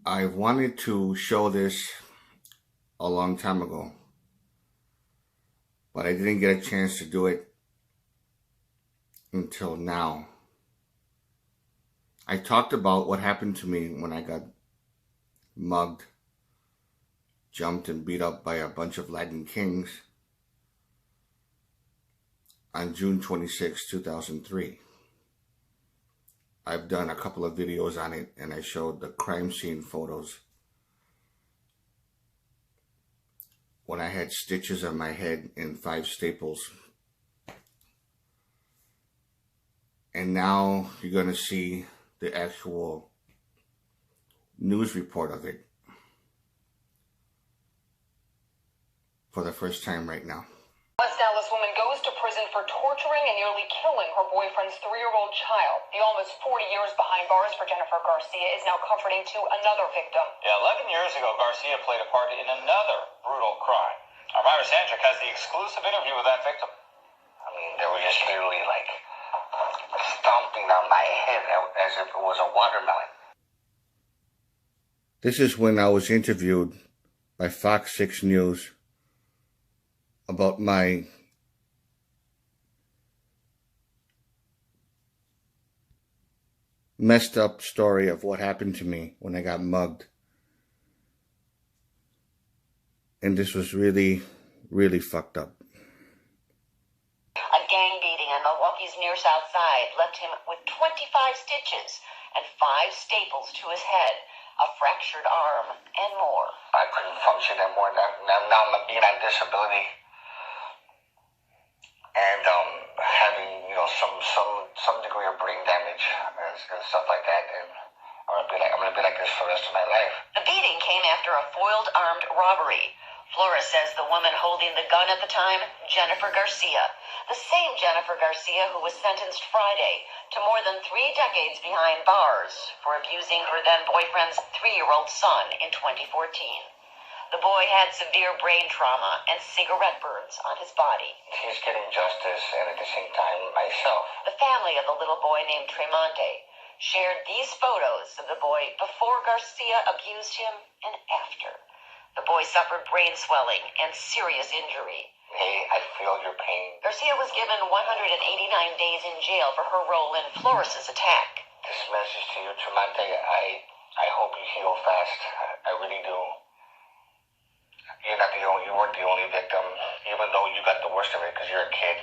I wanted to show this a long time ago, but I didn't get a chance to do it until now. I talked about what happened to me when I got mugged, jumped and beat up by a bunch of Latin kings on June 26, 2003. I've done a couple of videos on it, and I showed the crime scene photos when I had stitches on my head and 5 staples. And now you're going to see the actual news report of it for the first time right now. West Dallas woman goes to prison for torturing and nearly killing her boyfriend's 3-year-old child. The almost 40 years behind bars for Jennifer Garcia is now comforting to another victim. Yeah, 11 years ago, Garcia played a part in another brutal crime. Our Myra Sandrick has the exclusive interview with that victim. I mean, they were just literally like stomping on my head as if it was a watermelon. This is when I was interviewed by Fox 6 News about my messed up story of what happened to me when I got mugged. And this was really, really fucked up. A gang beating on Milwaukee's near South Side left him with 25 stitches and 5 staples to his head, a fractured arm, and more. I couldn't function anymore. Now I'm being on disability. And having, some degree of brain damage and stuff like that, and I'm gonna be like this for the rest of my life. The beating came after a foiled armed robbery. Flores says the woman holding the gun at the time, Jennifer Garcia, the same Jennifer Garcia who was sentenced Friday to more than 3 decades behind bars for abusing her then boyfriend's 3-year-old son in 2014. The boy had severe brain trauma and cigarette burns on his body. He's getting justice, and at the same time, myself. The family of the little boy named Tremonte shared these photos of the boy before Garcia abused him and after. The boy suffered brain swelling and serious injury. Hey, I feel your pain. Garcia was given 189 days in jail for her role in Flores' attack. This message to you, Tremonte, I hope you heal fast. I really do. You weren't the only victim, even though you got the worst of it because you're a kid.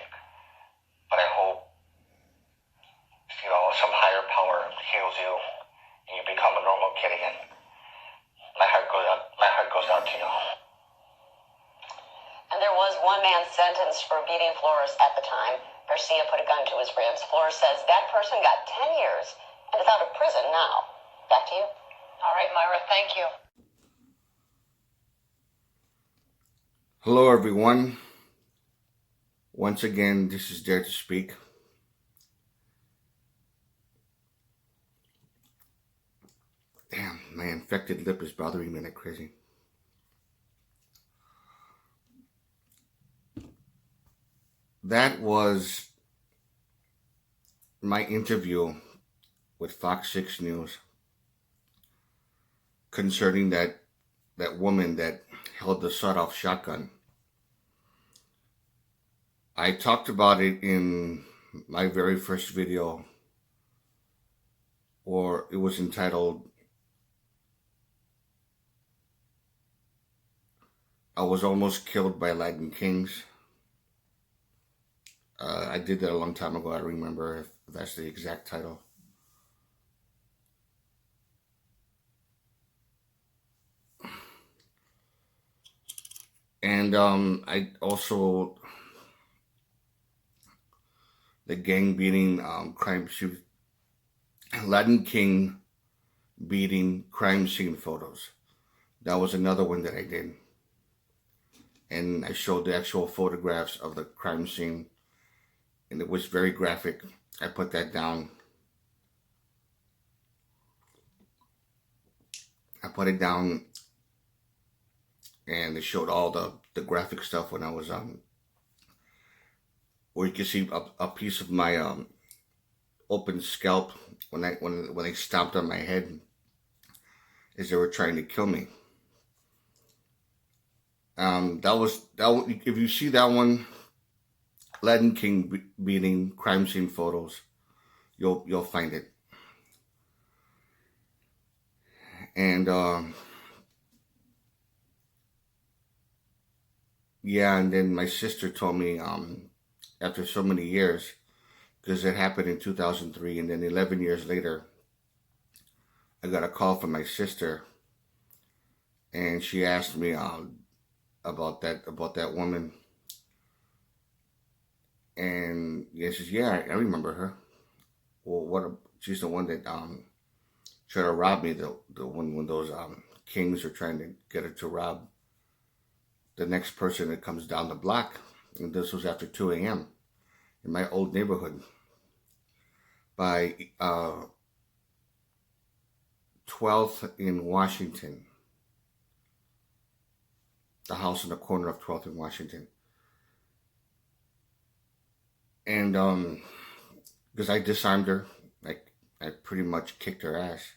But I hope, some higher power heals you and you become a normal kid again. My heart goes out to you. And there was one man sentenced for beating Flores at the time. Garcia put a gun to his ribs. Flores says that person got 10 years and is out of prison now. Back to you. All right, Myra, thank you. Hello everyone. Once again, this is Dare to Speak. Damn, my infected lip is bothering me like crazy. That was my interview with Fox 6 News concerning that woman that held the sawed-off shotgun. I talked about it in my very first video, or it was entitled, I was almost killed by Latin kings. I did that a long time ago. I don't remember if that's the exact title. And I also, the gang beating, crime scene, Latin king beating crime scene photos. That was another one that I did. And I showed the actual photographs of the crime scene, and it was very graphic. I put that down. I put it down, and it showed all the graphic stuff when I was where you can see a piece of my open scalp when they stomped on my head. is they were trying to kill me. If you see that one, Latin King beating crime scene photos, you'll find it. And yeah, and then my sister told me after so many years, because it happened in 2003, and then 11 years later, I got a call from my sister, and she asked me about that woman, and yeah, she says, yeah, I remember her. Well, she's the one that tried to rob me. The one when those kings are trying to get her to rob the next person that comes down the block, and this was after 2 a.m. in my old neighborhood by 12th in Washington. The house in the corner of 12th in Washington. And because I disarmed her, I pretty much kicked her ass.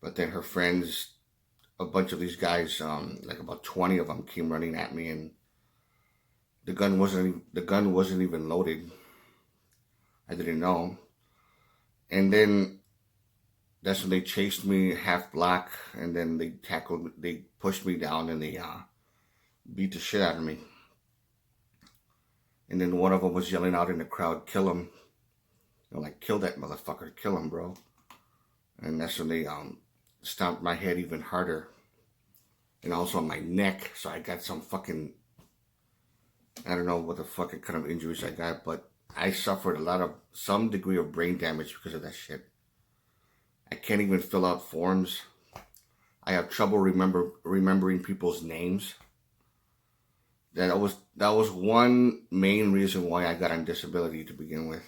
But then her friends, a bunch of these guys, like about 20 of them, came running at me, and the gun wasn't even loaded. I didn't know. And then that's when they chased me half block, and then they pushed me down, and they beat the shit out of me. And then one of them was yelling out in the crowd, "Kill him!" Like, kill that motherfucker, kill him, bro. And that's when they stomped my head even harder, and also on my neck. So I got some fucking, I don't know what the fucking kind of injuries I got, but I suffered some degree of brain damage because of that shit. I can't even fill out forms. I have trouble remembering people's names. That was one main reason why I got on disability to begin with.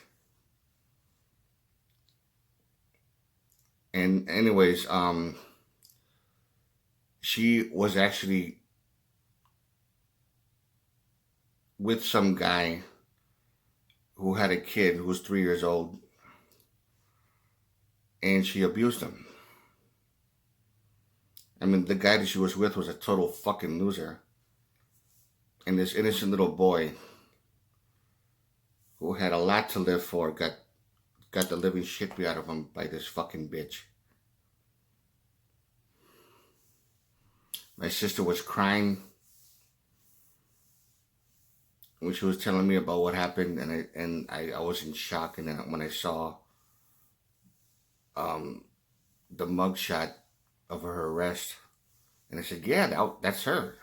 And anyways, she was actually with some guy who had a kid who was 3 years old, and she abused him. I mean, the guy that she was with was a total fucking loser. And this innocent little boy who had a lot to live for got the living shit beat out of him by this fucking bitch. My sister was crying when she was telling me about what happened, and I was in shock. And then when I saw the mugshot of her arrest, and I said, yeah, that's her.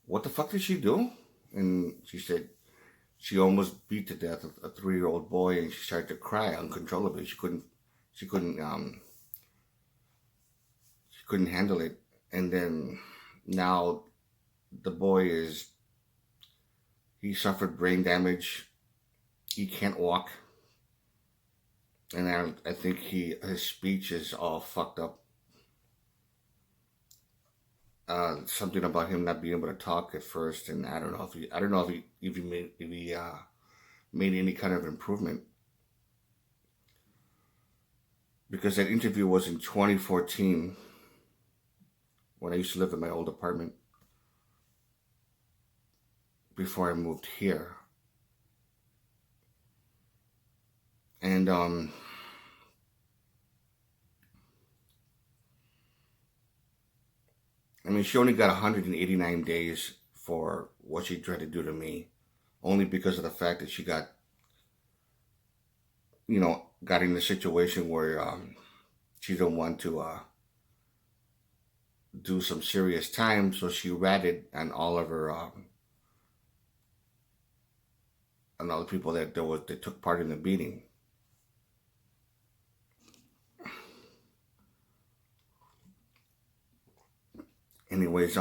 What the fuck did she do? And she said she almost beat to death a 3-year-old boy, and she started to cry uncontrollably. She couldn't handle it. And then now the boy he suffered brain damage. He can't walk. And I think his speech is all fucked up. Something about him not being able to talk at first, and I don't know if he made any kind of improvement, because that interview was in 2014 when I used to live in my old apartment before I moved here. And I mean, she only got 189 days for what she tried to do to me, only because of the fact that she got in a situation where she didn't want to do some serious time, so she ratted on all of her on all the people that took part in the beating. Anyways,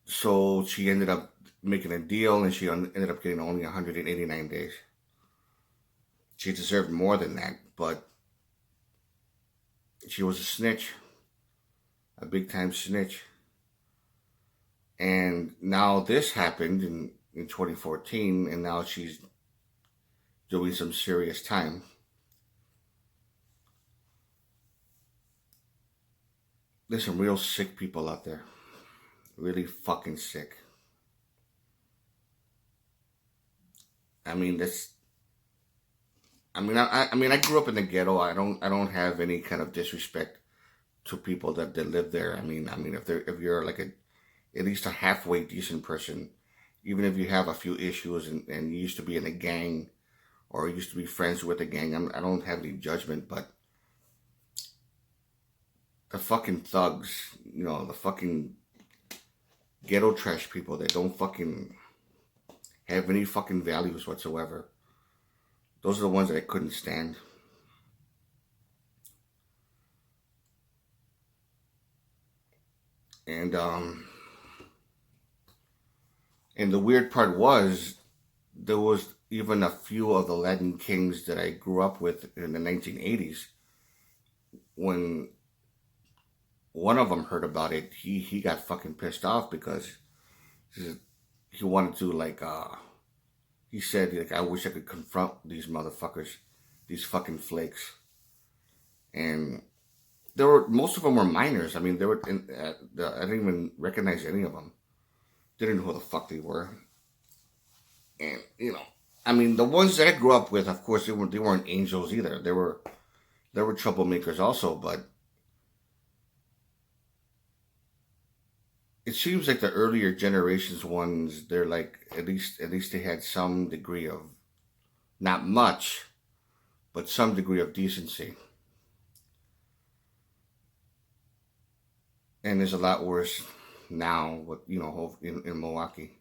so she ended up making a deal, and she ended up getting only 189 days. She deserved more than that, but she was a snitch, a big time snitch. And now this happened in 2014, and now she's doing some serious time. There's some real sick people out there. Really fucking sick. I mean, I grew up in the ghetto. I don't have any kind of disrespect to people that live there. I mean, if you're like at least a halfway decent person, even if you have a few issues and you used to be in a gang or used to be friends with a gang, I don't have any judgment. But the fucking thugs, the fucking ghetto trash people that don't fucking have any fucking values whatsoever. Those are the ones that I couldn't stand. And the weird part was, there was even a few of the Latin kings that I grew up with in the 1980s. When one of them heard about it, he got fucking pissed off because he wanted to he said, like, I wish I could confront these motherfuckers, these fucking flakes. And most of them were minors. I mean, I didn't even recognize any of them. Didn't know who the fuck they were. And the ones that I grew up with, of course, they weren't angels either. They were troublemakers also, but it seems like the earlier generations ones, they're like, at least they had some degree of, not much, but some degree of decency. And there's a lot worse now with, in Milwaukee.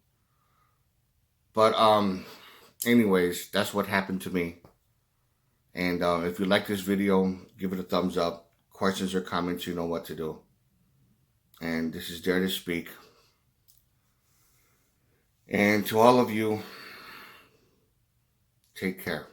But anyways, that's what happened to me. And if you like this video, give it a thumbs up. Questions or comments, you know what to do. And this is Dare to Speak. And to all of you, take care.